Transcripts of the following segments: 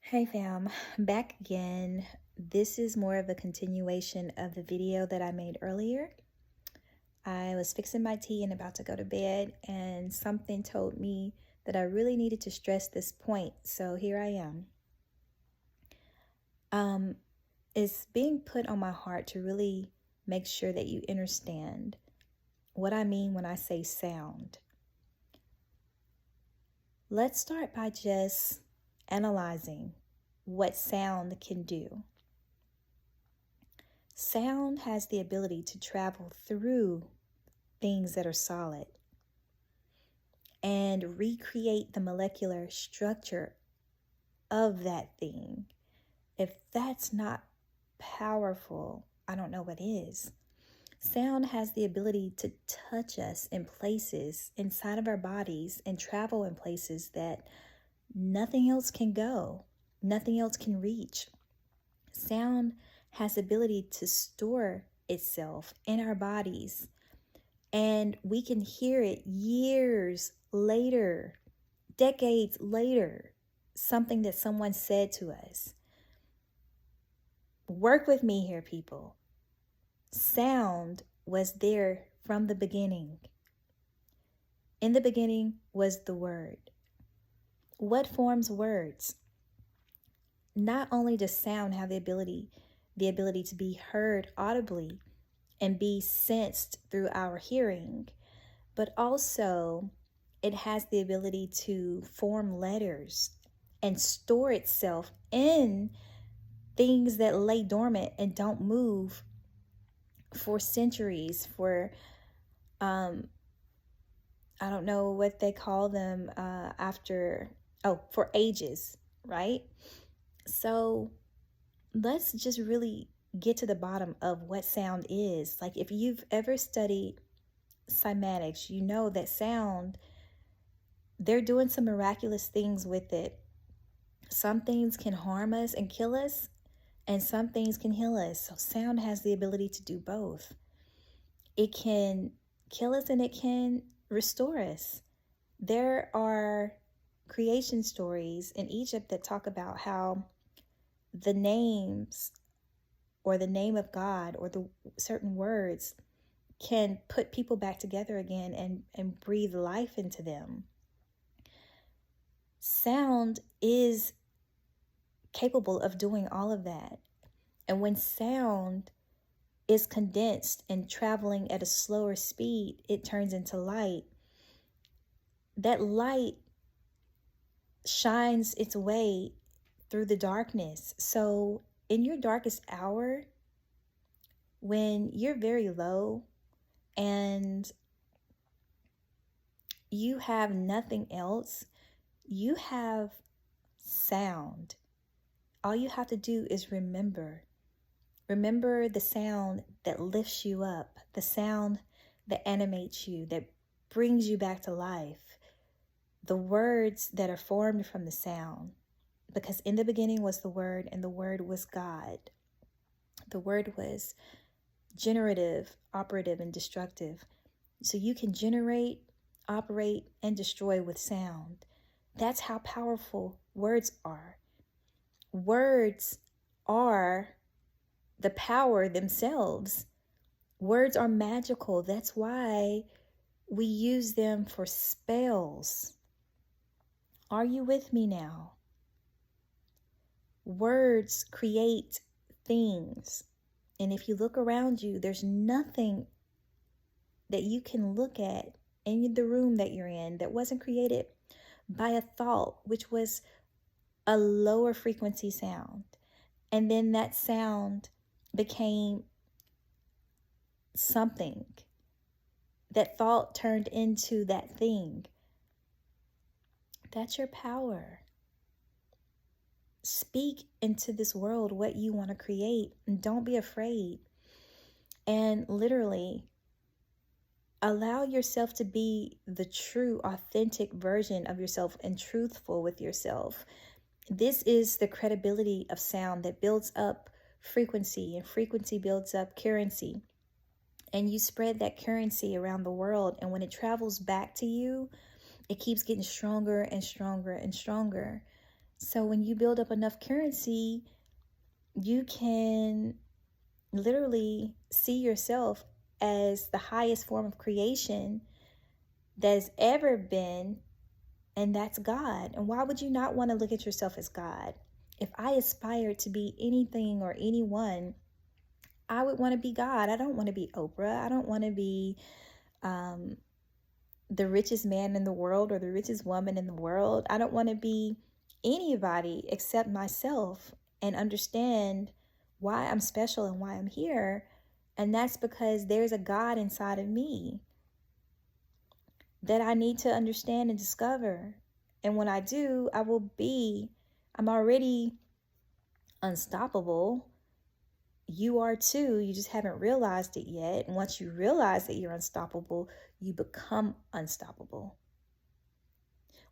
Hey fam, back again. This is more of a continuation of the video that I made earlier. I was fixing my tea and about to go to bed, and something told me that I really needed to stress this point. So here I am. It's being put on my heart to really make sure that you understand what I mean when I say sound. Let's start by just analyzing what sound can do. Sound has the ability to travel through things that are solid and recreate the molecular structure of that thing. If that's not powerful, I don't know what is. Sound has the ability to touch us in places inside of our bodies and travel in places that nothing else can go, nothing else can reach. Sound has the ability to store itself in our bodies, and we can hear it years later, decades later, something that someone said to us. Work with me here, people. Sound was there from the beginning. In the beginning was the Word. What forms words? Not only does sound have the ability to be heard audibly and be sensed through our hearing, but also it has the ability to form letters and store itself in things that lay dormant and don't move for centuries, for I don't know what they call them for ages, right? So let's just really get to the bottom of what sound is. Like, if you've ever studied cymatics, you know that sound, they're doing some miraculous things with it. Some things can harm us and kill us, and some things can heal us. So sound has the ability to do both. It can kill us and it can restore us. There are creation stories in Egypt that talk about how the names or the name of God or the certain words can put people back together again and breathe life into them. Sound is capable of doing all of that. And when sound is condensed and traveling at a slower speed, it turns into light. That light shines its way through the darkness. So in your darkest hour, when you're very low and you have nothing else, you have sound. All you have to do is remember. Remember the sound that lifts you up, the sound that animates you, that brings you back to life, the words that are formed from the sound. Because in the beginning was the Word, and the Word was God. The Word was generative, operative, and destructive. So you can generate, operate, and destroy with sound. That's how powerful words are. Words are the power themselves. Words are magical. That's why we use them for spells. Are you with me now? Words create things. And if you look around you, there's nothing that you can look at in the room that you're in that wasn't created by a thought, which was a lower frequency sound. And then that sound became something. That thought turned into that thing. That's your power. Speak into this world what you want to create, and don't be afraid. And literally, allow yourself to be the true, authentic version of yourself and truthful with yourself. This is the credibility of sound that builds up frequency, and frequency builds up currency. And you spread that currency around the world, and when it travels back to you, it keeps getting stronger and stronger and stronger. So when you build up enough currency, you can literally see yourself as the highest form of creation that's ever been, and that's God. And why would you not want to look at yourself as God? If I aspire to be anything or anyone, I would want to be God. I don't want to be Oprah. I don't want to be the richest man in the world or the richest woman in the world. I don't want to be anybody except myself, and understand why I'm special and why I'm here. And that's because there's a God inside of me that I need to understand and discover. And when I do, I'm already unstoppable. You are too. You just haven't realized it yet. And once you realize that you're unstoppable, you become unstoppable.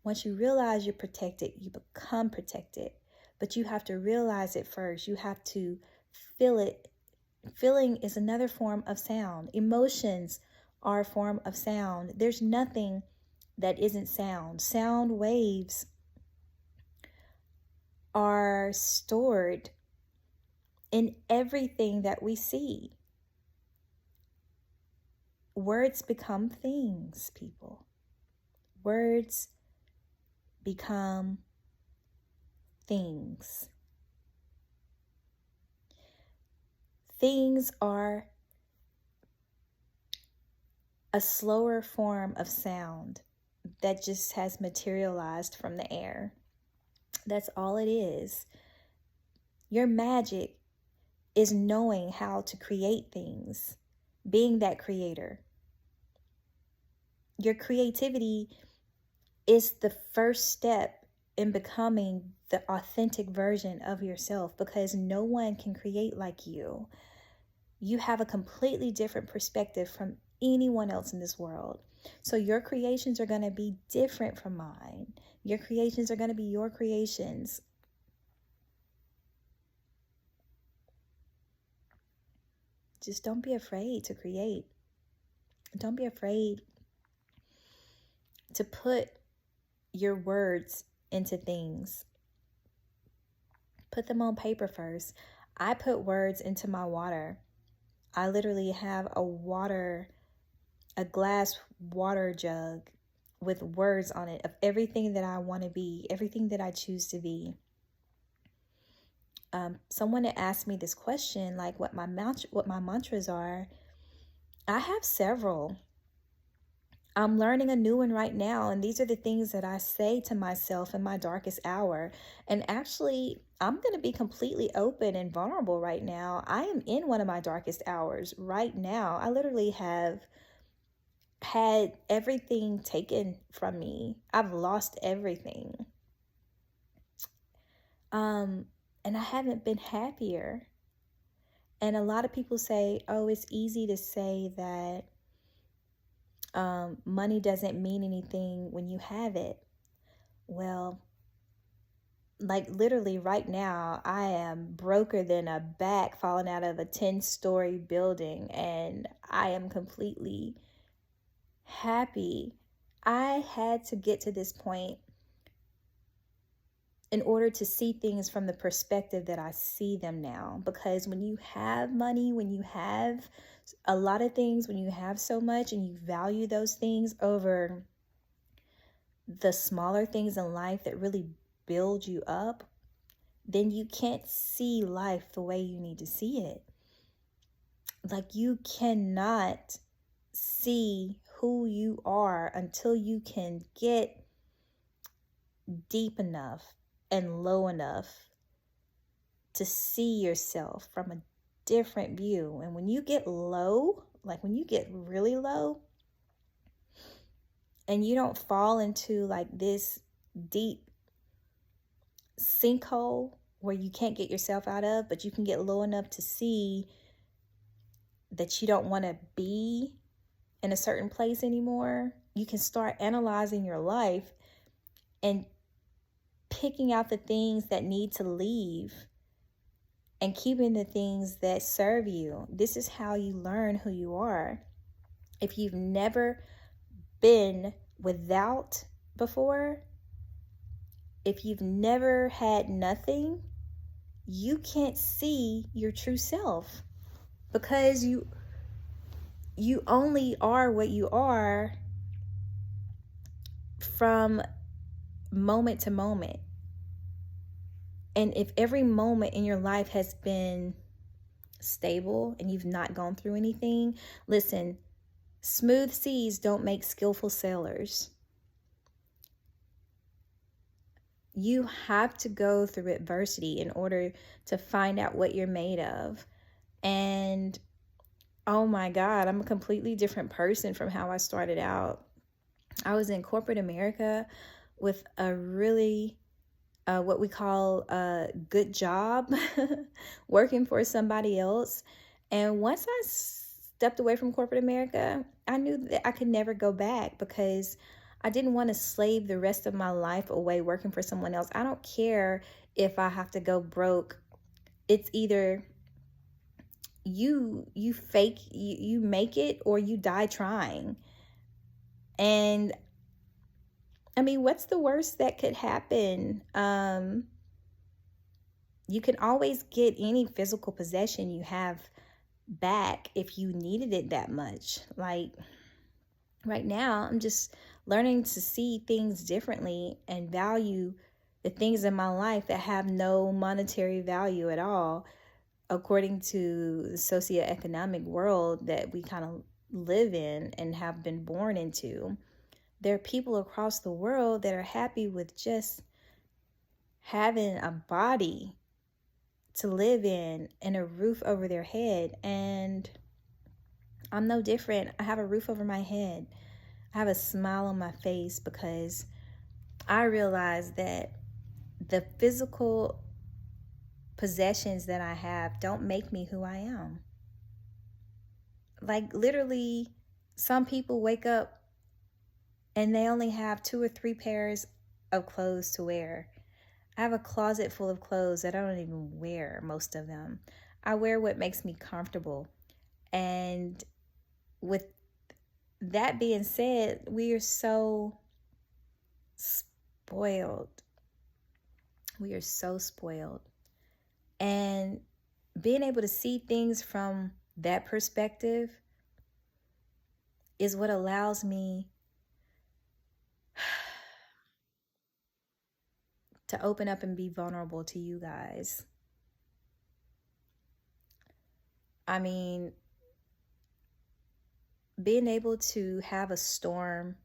Once you realize you're protected, you become protected. But you have to realize it first. You have to feel it. Feeling is another form of sound. Emotions are a form of sound. There's nothing that isn't sound. Sound waves are stored in everything that we see. Words become things, people. Words become things. Things are a slower form of sound that just has materialized from the air. That's all it is. Your magic is knowing how to create things, being that creator. Your creativity is the first step in becoming the authentic version of yourself, because no one can create like you. You have a completely different perspective from anyone else in this world. So your creations are going to be different from mine. Your creations are going to be your creations. Just don't be afraid to create. Don't be afraid to put your words into things. Put them on paper first. I put words into my water. I literally have a glass water jug with words on it of everything that I want to be, everything that I choose to be. Someone had asked me this question, like what my mantras are. I have several. I'm learning a new one right now, and these are the things that I say to myself in my darkest hour. And actually, I'm going to be completely open and vulnerable right now. I am in one of my darkest hours right now. I literally have had everything taken from me. I've lost everything. And I haven't been happier. And a lot of people say, oh, it's easy to say that money doesn't mean anything when you have it. Well, like literally right now, I am broker than a bat falling out of a 10-story building, and I am completely happy. I had to get to this point in order to see things from the perspective that I see them now. Because when you have money, when you have a lot of things, when you have so much and you value those things over the smaller things in life that really build you up, then you can't see life the way you need to see it. Like, you cannot see who you are until you can get deep enough and low enough to see yourself from a different view. And when you get low, like when you get really low, and you don't fall into like this deep sinkhole where you can't get yourself out of, but you can get low enough to see that you don't want to be in a certain place anymore, you can start analyzing your life and picking out the things that need to leave and keeping the things that serve you. This is how you learn who you are. If you've never been without before, if you've never had nothing, you can't see your true self, because you only are what you are from moment to moment. And if every moment in your life has been stable and you've not gone through anything, listen, smooth seas don't make skillful sailors. You have to go through adversity in order to find out what you're made of. And oh my God, I'm a completely different person from how I started out. I was in corporate America with a really, what we call a good job, working for somebody else. And once I stepped away from corporate America, I knew that I could never go back, because I didn't want to slave the rest of my life away working for someone else. I don't care if I have to go broke. It's either you make it, or you die trying. And I mean, what's the worst that could happen? You can always get any physical possession you have back if you needed it that much. Like right now, I'm just learning to see things differently and value the things in my life that have no monetary value at all, according to the socioeconomic world that we kind of live in and have been born into. There are people across the world that are happy with just having a body to live in and a roof over their head. And I'm no different. I have a roof over my head. I have a smile on my face, because I realize that the physical possessions that I have don't make me who I am. Like literally, some people wake up and they only have 2 or 3 pairs of clothes to wear. I have a closet full of clothes that I don't even wear, most of them. I wear what makes me comfortable. And with that being said, we are so spoiled. We are so spoiled. And being able to see things from that perspective is what allows me to open up and be vulnerable to you guys. I mean, being able to have a storm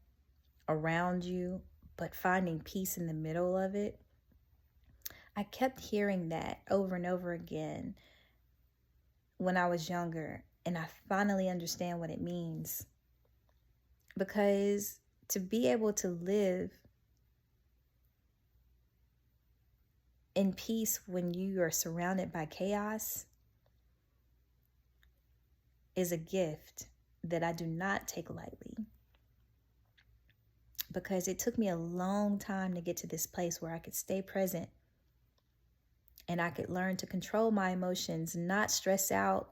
around you, but finding peace in the middle of it. I kept hearing that over and over again when I was younger, and I finally understand what it means. Because to be able to live in peace when you are surrounded by chaos is a gift that I do not take lightly. Because it took me a long time to get to this place where I could stay present and I could learn to control my emotions, not stress out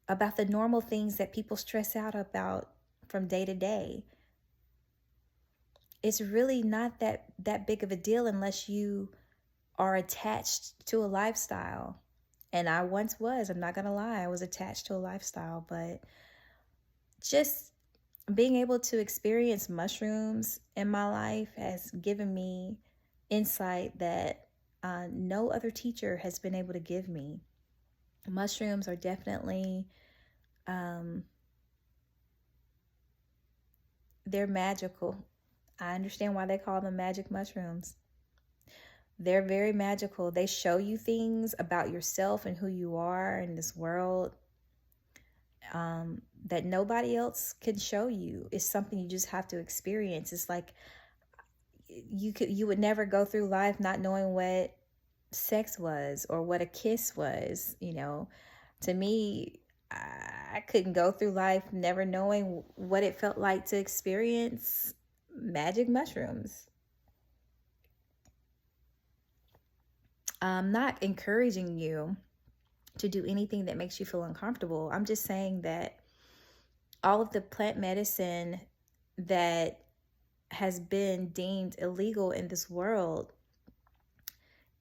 about the normal things that people stress out about from day to day. It's really not that big of a deal unless you are attached to a lifestyle. And I once was, I'm not going to lie, I was attached to a lifestyle. But just being able to experience mushrooms in my life has given me insight that no other teacher has been able to give me. Mushrooms are definitely, they're magical. I understand why they call them magic mushrooms. They're very magical. They show you things about yourself and who you are in this world that nobody else can show you. It's something you just have to experience. It's like you would never go through life not knowing what sex was or what a kiss was. You know, to me, I couldn't go through life never knowing what it felt like to experience magic mushrooms. I'm not encouraging you to do anything that makes you feel uncomfortable. I'm just saying that all of the plant medicine that has been deemed illegal in this world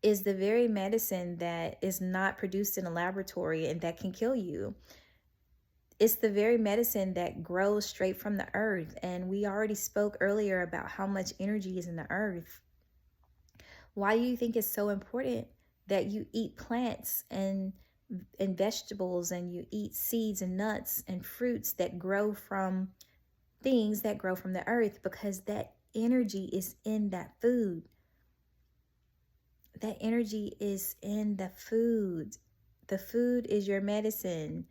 is the very medicine that is not produced in a laboratory and that can kill you. It's the very medicine that grows straight from the earth. And we already spoke earlier about how much energy is in the earth. Why do you think it's so important that you eat plants and vegetables, and you eat seeds and nuts and fruits that grow from things that grow from the earth? Because that energy is in that food. That energy is in the food. The food is your medicine.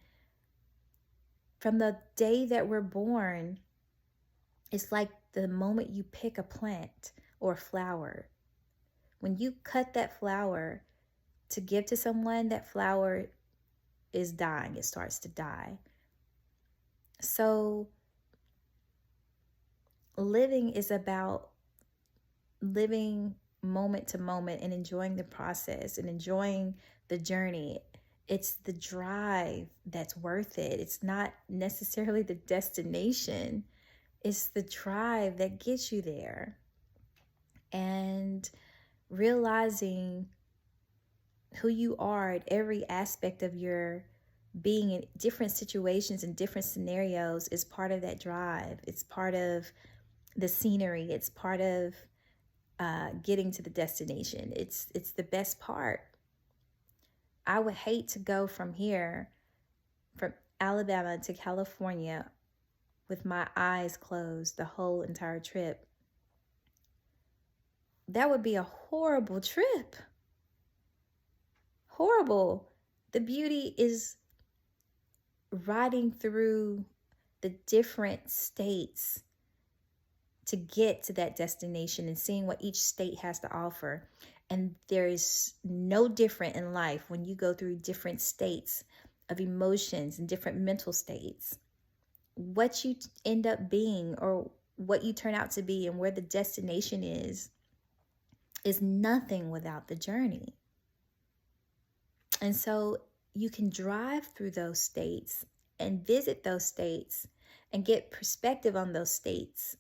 From the day that we're born, it's like the moment you pick a plant or a flower. When you cut that flower to give to someone, that flower is dying. It starts to die. So living is about living moment to moment and enjoying the process and enjoying the journey. It's the drive that's worth it. It's not necessarily the destination. It's the drive that gets you there. And realizing who you are at every aspect of your being in different situations and different scenarios is part of that drive. It's part of the scenery. It's part of getting to the destination. It's the best part. I would hate to go from here, from Alabama to California, with my eyes closed the whole entire trip. That would be a horrible trip. Horrible. The beauty is riding through the different states to get to that destination and seeing what each state has to offer. And there is no different in life when you go through different states of emotions and different mental states. What you end up being, or what you turn out to be, and where the destination is nothing without the journey. And so you can drive through those states and visit those states and get perspective on those states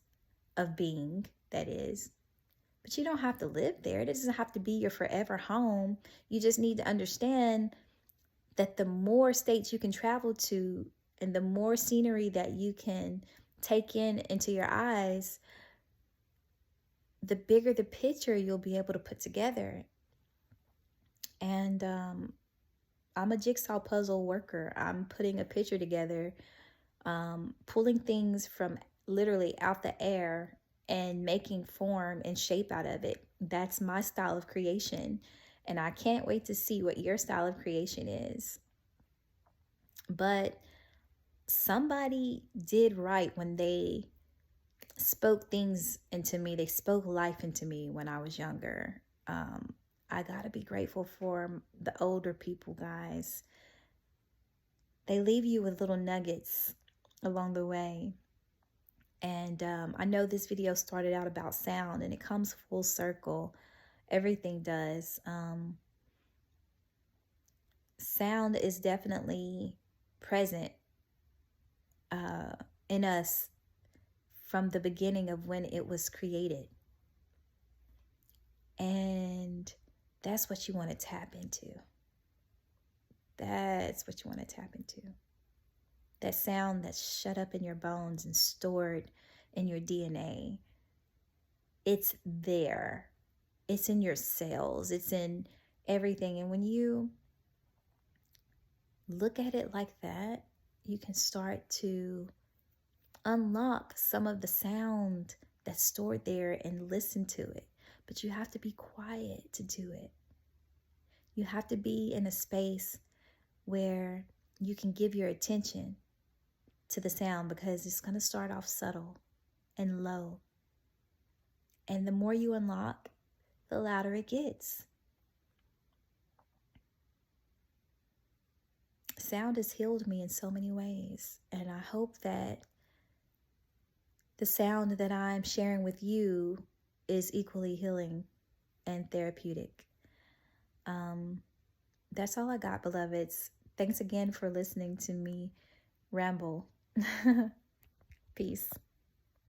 of being, that is. But you don't have to live there. It doesn't have to be your forever home. You just need to understand that the more states you can travel to and the more scenery that you can take in into your eyes, the bigger the picture you'll be able to put together. And I'm a jigsaw puzzle worker. I'm putting a picture together, pulling things from literally out the air and making form and shape out of it. That's my style of creation. And I can't wait to see what your style of creation is. But somebody did right when they spoke things into me. They spoke life into me when I was younger. I gotta be grateful for the older people, guys. They leave you with little nuggets along the way. And I know this video started out about sound, and it comes full circle. Everything does. Sound is definitely present in us from the beginning of when it was created. And that's what you want to tap into. That's what you want to tap into. That sound that's shut up in your bones and stored in your DNA. It's there. It's in your cells. It's in everything. And when you look at it like that, you can start to unlock some of the sound that's stored there and listen to it. But you have to be quiet to do it. You have to be in a space where you can give your attention to the sound, because it's going to start off subtle and low. And the more you unlock, the louder it gets. Sound has healed me in so many ways. And I hope that the sound that I'm sharing with you is equally healing and therapeutic. That's all I got, beloveds. Thanks again for listening to me ramble. Peace.